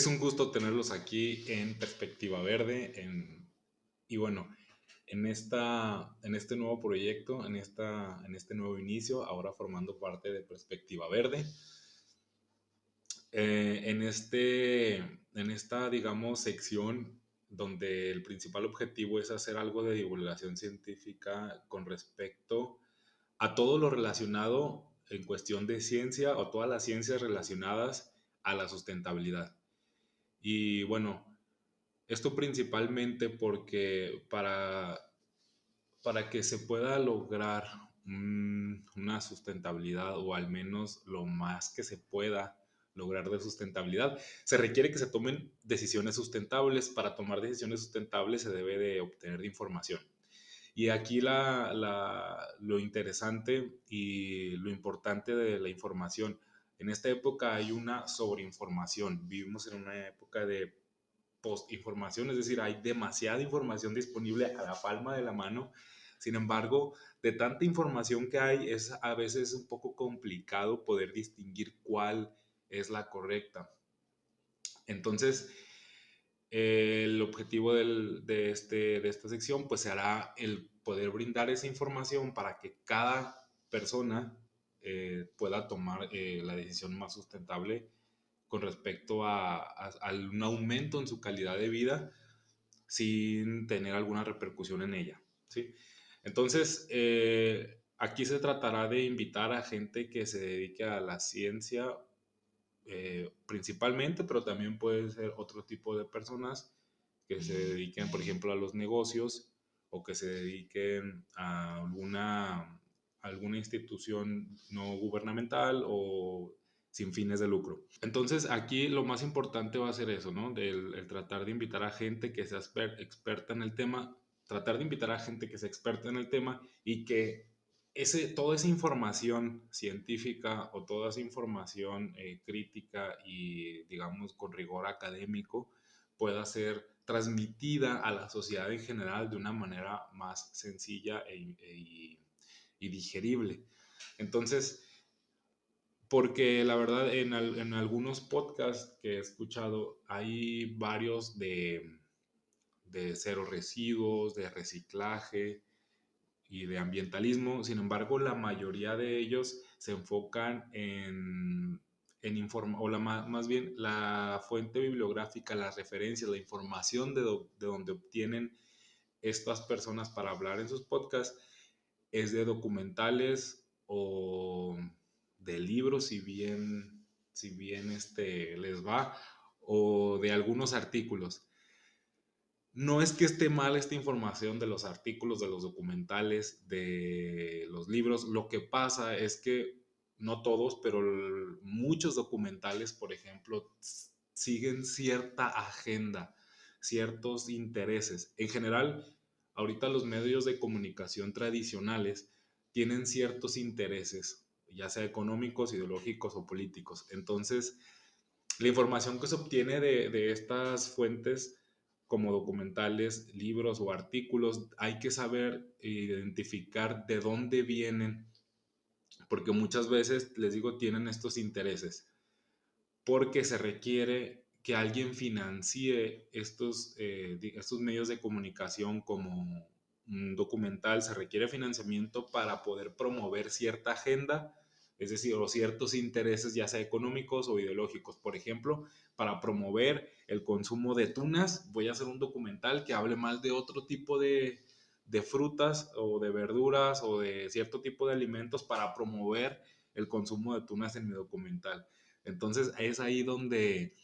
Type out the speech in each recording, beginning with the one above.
Es un gusto tenerlos aquí en Perspectiva Verde. Y bueno, en este nuevo proyecto, en este nuevo inicio, ahora formando parte de Perspectiva Verde. En esta, digamos, sección donde el principal objetivo es hacer algo de divulgación científica con respecto a todo lo relacionado en cuestión de ciencia o todas las ciencias relacionadas a la sustentabilidad. Y bueno, esto principalmente porque para que se pueda lograr una sustentabilidad o al menos lo más que se pueda lograr de sustentabilidad, se requiere que se tomen decisiones sustentables. Para tomar decisiones sustentables se debe de obtener información. Y aquí lo interesante y lo importante de la información. En esta época hay una sobreinformación. Vivimos en una época de postinformación, es decir, hay demasiada información disponible a la palma de la mano. Sin embargo, de tanta información que hay, es a veces un poco complicado poder distinguir cuál es la correcta. Entonces, el objetivo de esta sección pues será el poder brindar esa información para que cada persona pueda tomar la decisión más sustentable con respecto a un aumento en su calidad de vida sin tener alguna repercusión en ella, ¿sí? Entonces, aquí se tratará de invitar a gente que se dedique a la ciencia principalmente, pero también puede ser otro tipo de personas que se dediquen, por ejemplo, a los negocios o que se dediquen a alguna institución no gubernamental o sin fines de lucro. Entonces, aquí lo más importante va a ser eso, ¿no? El tratar de invitar a gente que sea experta en el tema, tratar de invitar a gente que sea experta en el tema y que toda esa información científica o toda esa información crítica y, digamos, con rigor académico pueda ser transmitida a la sociedad en general de una manera más sencilla y digerible. Entonces, porque la verdad en algunos podcasts que he escuchado hay varios de cero residuos, de reciclaje y de ambientalismo. Sin embargo, la mayoría de ellos se enfocan en informar, o más bien la fuente bibliográfica, las referencias, la información de donde obtienen estas personas para hablar en sus podcasts es de documentales o de libros, si bien les va, o de algunos artículos. No es que esté mal esta información de los artículos, de los documentales, de los libros. Lo que pasa es que no todos, pero muchos documentales, por ejemplo, siguen cierta agenda, ciertos intereses. En general, ahorita los medios de comunicación tradicionales tienen ciertos intereses, ya sea económicos, ideológicos o políticos. Entonces, la información que se obtiene de estas fuentes como documentales, libros o artículos, hay que saber identificar de dónde vienen, porque muchas veces, les digo, tienen estos intereses, porque se requiere que alguien financie estos medios de comunicación como un documental, se requiere financiamiento para poder promover cierta agenda, es decir, o ciertos intereses, ya sea económicos o ideológicos. Por ejemplo, para promover el consumo de tunas, voy a hacer un documental que hable más de otro tipo de frutas o de verduras o de cierto tipo de alimentos para promover el consumo de tunas en mi documental. Entonces es ahí donde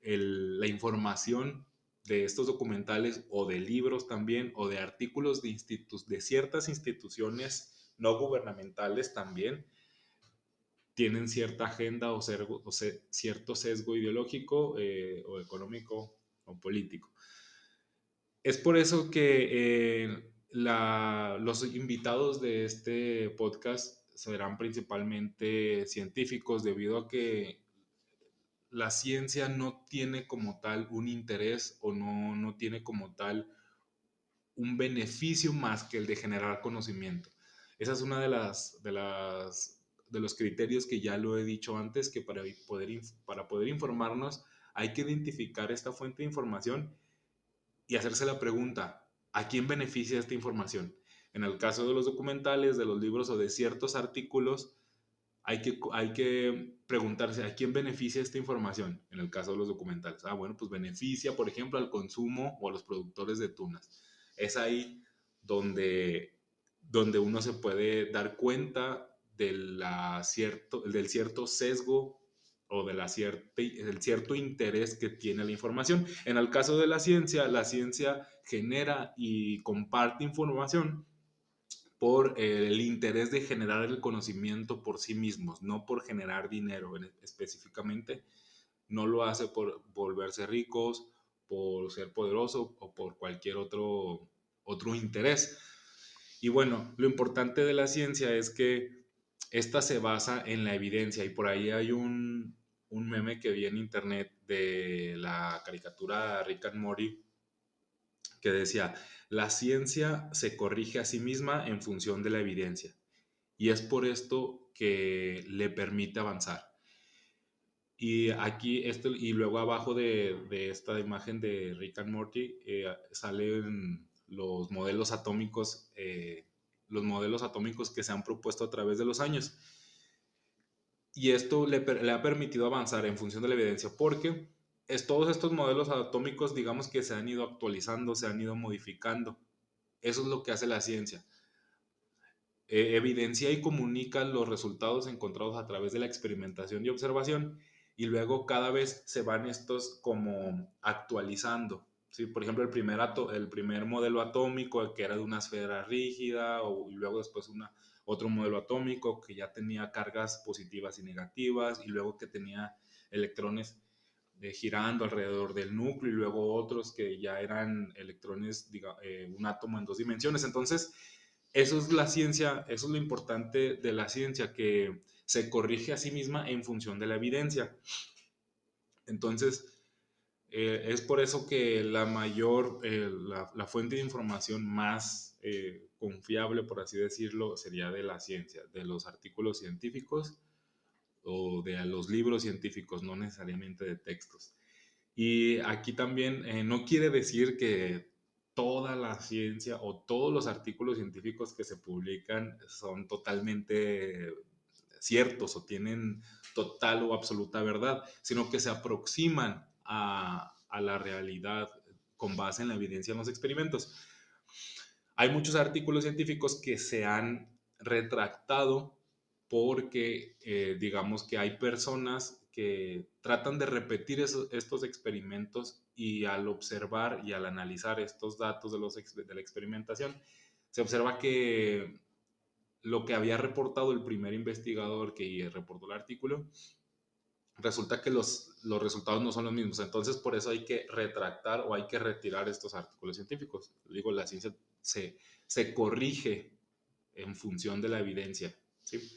la información de estos documentales o de libros también o de artículos de ciertas instituciones no gubernamentales también tienen cierta agenda cierto sesgo ideológico o económico o político. Es por eso que los invitados de este podcast serán principalmente científicos, debido a que la ciencia no tiene como tal un interés o no tiene como tal un beneficio más que el de generar conocimiento. Esa es una de los criterios que ya lo he dicho antes, que para poder informarnos hay que identificar esta fuente de información y hacerse la pregunta, ¿a quién beneficia esta información? En el caso de los documentales, de los libros o de ciertos artículos, hay que preguntarse a quién beneficia esta información, en el caso de los documentales. Bueno, pues beneficia, por ejemplo, al consumo o a los productores de tunas. Es ahí donde uno se puede dar cuenta del cierto sesgo o del cierto interés que tiene la información. En el caso de la ciencia genera y comparte información por el interés de generar el conocimiento por sí mismos, no por generar dinero específicamente. No lo hace por volverse ricos, por ser poderoso o por cualquier otro interés. Y bueno, lo importante de la ciencia es que esta se basa en la evidencia y por ahí hay un meme que vi en internet de la caricatura Rick and Morty que decía, la ciencia se corrige a sí misma en función de la evidencia y es por esto que le permite avanzar. Y aquí, y luego abajo de esta imagen de Rick and Morty, salen los modelos atómicos que se han propuesto a través de los años. Y esto le ha permitido avanzar en función de la evidencia, porque todos estos modelos atómicos, digamos que se han ido actualizando, se han ido modificando. Eso es lo que hace la ciencia. Evidencia y comunica los resultados encontrados a través de la experimentación y observación, y luego cada vez se van estos como actualizando. ¿Sí? Por ejemplo, el primer modelo atómico que era de una esfera rígida, y luego después otro modelo atómico que ya tenía cargas positivas y negativas, y luego que tenía electrones girando alrededor del núcleo, y luego otros que ya eran electrones, un átomo en dos dimensiones. Entonces, eso es la ciencia, eso es lo importante de la ciencia, que se corrige a sí misma en función de la evidencia. Entonces, es por eso que la fuente de información más confiable, por así decirlo, sería de la ciencia, de los artículos científicos o de los libros científicos, no necesariamente de textos. Y aquí también no quiere decir que toda la ciencia o todos los artículos científicos que se publican son totalmente ciertos o tienen total o absoluta verdad, sino que se aproximan a la realidad con base en la evidencia en los experimentos. Hay muchos artículos científicos que se han retractado porque digamos que hay personas que tratan de repetir estos experimentos, y al observar y al analizar estos datos de la experimentación, se observa que lo que había reportado el primer investigador que reportó el artículo, resulta que los resultados no son los mismos. Entonces, por eso hay que retractar o hay que retirar estos artículos científicos. Digo, la ciencia se corrige en función de la evidencia, ¿sí?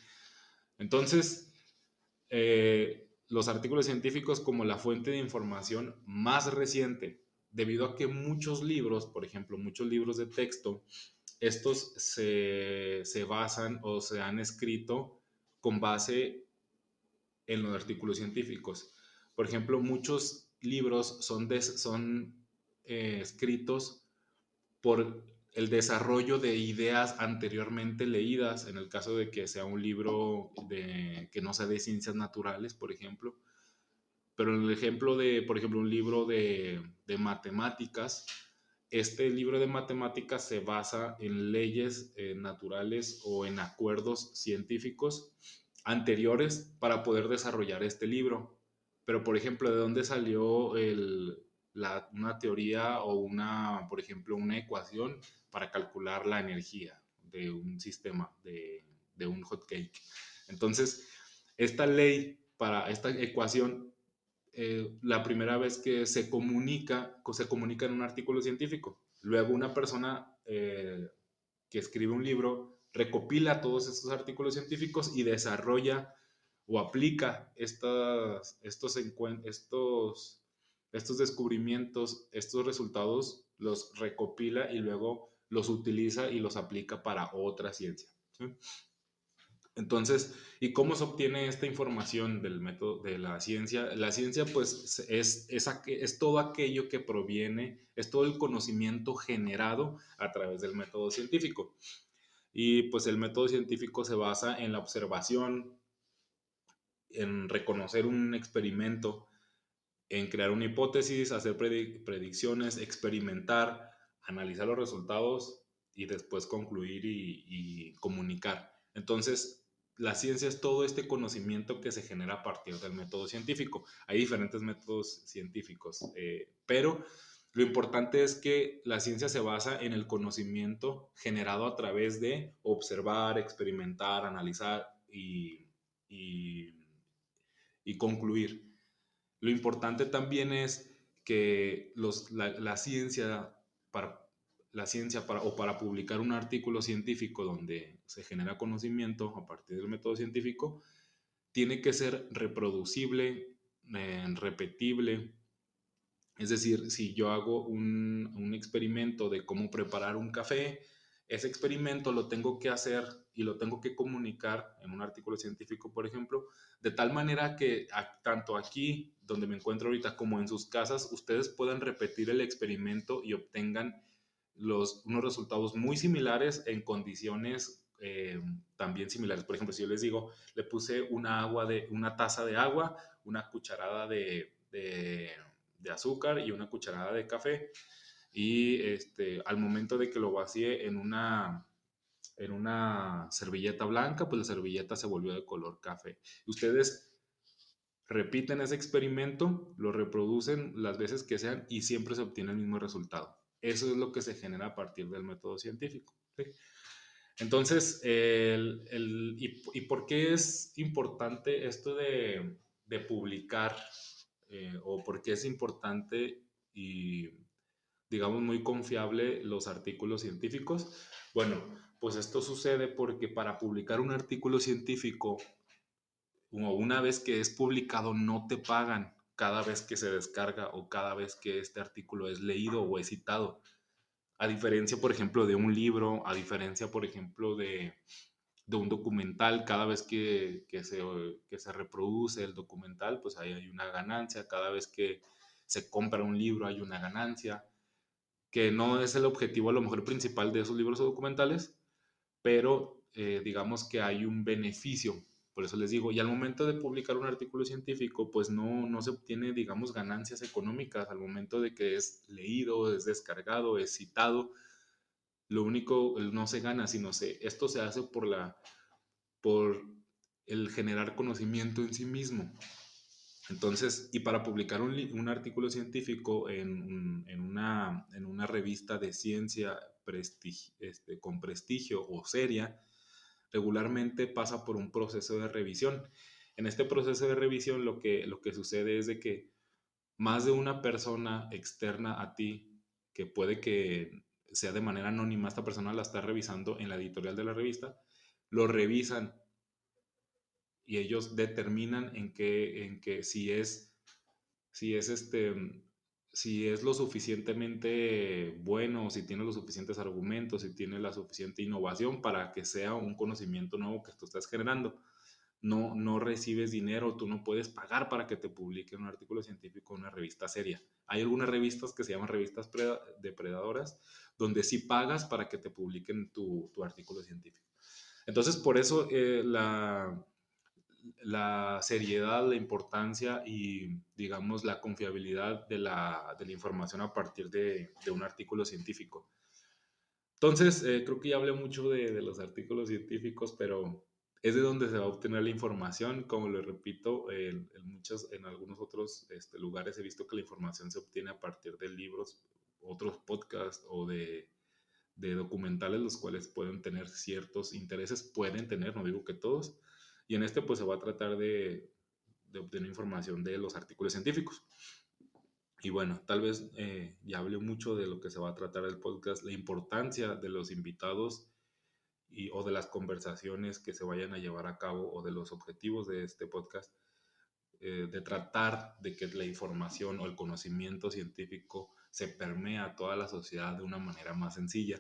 Entonces, los artículos científicos como la fuente de información más reciente, debido a que muchos libros, por ejemplo, muchos libros de texto, estos se basan o se han escrito con base en los artículos científicos. Por ejemplo, muchos libros son escritos por el desarrollo de ideas anteriormente leídas, en el caso de que sea un libro que no sea de ciencias naturales, por ejemplo. Pero en el ejemplo por ejemplo, un libro de matemáticas, este libro de matemáticas se basa en leyes naturales o en acuerdos científicos anteriores para poder desarrollar este libro. Pero, por ejemplo, ¿de dónde salió una teoría o por ejemplo, una ecuación para calcular la energía de un sistema, de un hot cake? Entonces, esta ley para esta ecuación, la primera vez que se comunica en un artículo científico. Luego una persona que escribe un libro recopila todos estos artículos científicos y desarrolla o aplica estos descubrimientos, estos resultados, los recopila y luego los utiliza y los aplica para otra ciencia, ¿sí? Entonces, ¿y cómo se obtiene esta información del método de la ciencia? La ciencia, pues, es todo aquello que proviene, es todo el conocimiento generado a través del método científico. Y pues el método científico se basa en la observación, en reconocer un experimento, en crear una hipótesis, hacer predicciones, experimentar, analizar los resultados y después concluir y comunicar. Entonces, la ciencia es todo este conocimiento que se genera a partir del método científico. Hay diferentes métodos científicos, pero lo importante es que la ciencia se basa en el conocimiento generado a través de observar, experimentar, analizar y, y concluir. Lo importante también es que la ciencia, para, o para publicar un artículo científico donde se genera conocimiento a partir del método científico, tiene que ser reproducible, repetible. Es decir, si yo hago un experimento de cómo preparar un café, ese experimento lo tengo que hacer y lo tengo que comunicar en un artículo científico, por ejemplo, de tal manera que tanto aquí donde me encuentro ahorita como en sus casas, ustedes puedan repetir el experimento y obtengan unos resultados muy similares en condiciones también similares. Por ejemplo, si yo les digo, le puse una taza de agua, una cucharada de azúcar y una cucharada de café. Y al momento de que lo vacié en una servilleta blanca, pues la servilleta se volvió de color café. Ustedes repiten ese experimento, lo reproducen las veces que sean y siempre se obtiene el mismo resultado. Eso es lo que se genera a partir del método científico. ¿Sí? Entonces, ¿y por qué es importante esto de publicar? ¿O por qué es importante y, digamos, muy confiable los artículos científicos? Bueno, pues esto sucede porque para publicar un artículo científico, una vez que es publicado, no te pagan cada vez que se descarga o cada vez que este artículo es leído o es citado. A diferencia, por ejemplo, de un libro, a diferencia, por ejemplo, de un documental, cada vez que se reproduce el documental, pues ahí hay una ganancia, cada vez que se compra un libro hay una ganancia, que no es el objetivo a lo mejor principal de esos libros o documentales, pero digamos que hay un beneficio. Por eso les digo, y al momento de publicar un artículo científico, pues no se obtiene, digamos, ganancias económicas al momento de que es leído, es descargado, es citado. Lo único, no se gana, sino esto se hace por el generar conocimiento en sí mismo. Entonces, y para publicar un artículo científico en una revista de ciencia con prestigio o seria, regularmente pasa por un proceso de revisión. En este proceso de revisión lo que sucede es de que más de una persona externa a ti, que puede que sea de manera anónima, esta persona la está revisando en la editorial de la revista, lo revisan y ellos determinan en que si es si es lo suficientemente bueno, si tiene los suficientes argumentos, si tiene la suficiente innovación para que sea un conocimiento nuevo que tú estás generando. No recibes dinero, tú no puedes pagar para que te publiquen un artículo científico en una revista seria. Hay algunas revistas que se llaman revistas depredadoras, donde sí pagas para que te publiquen tu artículo científico. Entonces, por eso la seriedad, la importancia y, digamos, la confiabilidad de la información a partir de un artículo científico. Entonces, creo que ya hablé mucho de los artículos científicos, pero es de donde se va a obtener la información. Como lo repito, en algunos otros lugares he visto que la información se obtiene a partir de libros, otros podcasts o de documentales, los cuales pueden tener ciertos intereses, pueden tener, no digo que todos, y en este pues se va a tratar de obtener información de los artículos científicos. Y bueno, tal vez ya hablé mucho de lo que se va a tratar el podcast, la importancia de los invitados o de las conversaciones que se vayan a llevar a cabo o de los objetivos de este podcast, de tratar de que la información o el conocimiento científico se permea a toda la sociedad de una manera más sencilla.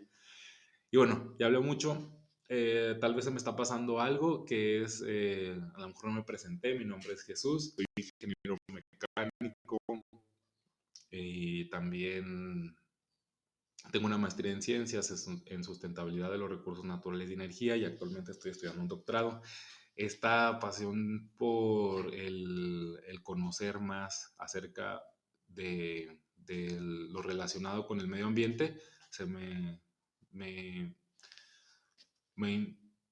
Y bueno, ya hablé mucho. Tal vez se me está pasando algo que es, a lo mejor no me presenté, mi nombre es Jesús, soy ingeniero mecánico y también tengo una maestría en ciencias en sustentabilidad de los recursos naturales y energía y actualmente estoy estudiando un doctorado. Esta pasión por el conocer más acerca de lo relacionado con el medio ambiente se me, me-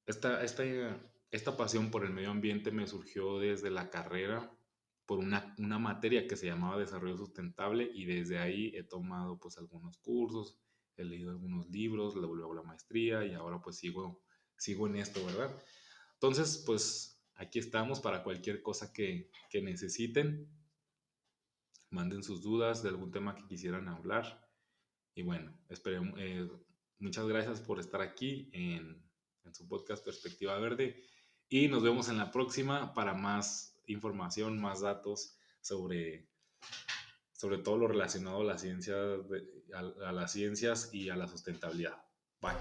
esta pasión por el medio ambiente me surgió desde la carrera por una materia que se llamaba Desarrollo Sustentable y desde ahí he tomado pues algunos cursos, he leído algunos libros, luego hago la maestría y ahora pues sigo en esto, ¿verdad? Entonces pues aquí estamos para cualquier cosa que necesiten, manden sus dudas de algún tema que quisieran hablar y bueno, esperemos, muchas gracias por estar aquí en su podcast Perspectiva Verde y nos vemos en la próxima para más información, más datos sobre todo lo relacionado a las ciencias, a las ciencias y a la sustentabilidad. Bye.